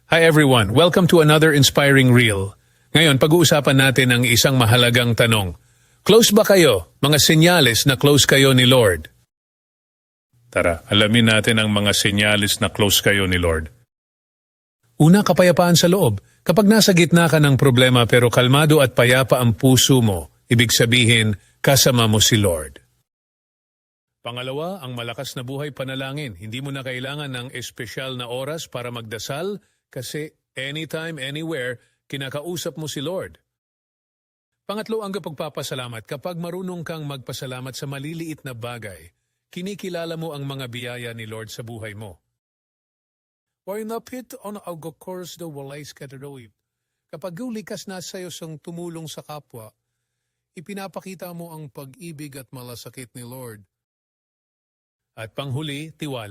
Hi everyone, welcome to another inspiring reel. Ngayon, pag-uusapan natin ang isang mahalagang tanong. Close ba kayo? Mga senyales na close kayo ni Lord. Tara, alamin natin ang mga senyales na close kayo ni Lord. Una, kapayapaan sa loob. Kapag nasa gitna ka ng problema pero kalmado at payapa ang puso mo, ibig sabihin, kasama mo si Lord. Pangalawa, ang malakas na buhay panalangin. Hindi mo na kailangan ng espesyal na oras para magdasal kasi anytime, anywhere, kinakausap mo si Lord. Pangatlo, ang pagpapasalamat. Kapag marunong kang magpasalamat sa maliliit na bagay, kinikilala mo ang mga biyaya ni Lord sa buhay mo. Wainapit on agokors the walay skataroib. Kapag likas na sa'yo sang tumulong sa kapwa, ipinapakita mo ang pag-ibig at malasakit ni Lord. At panghuli, tiwala.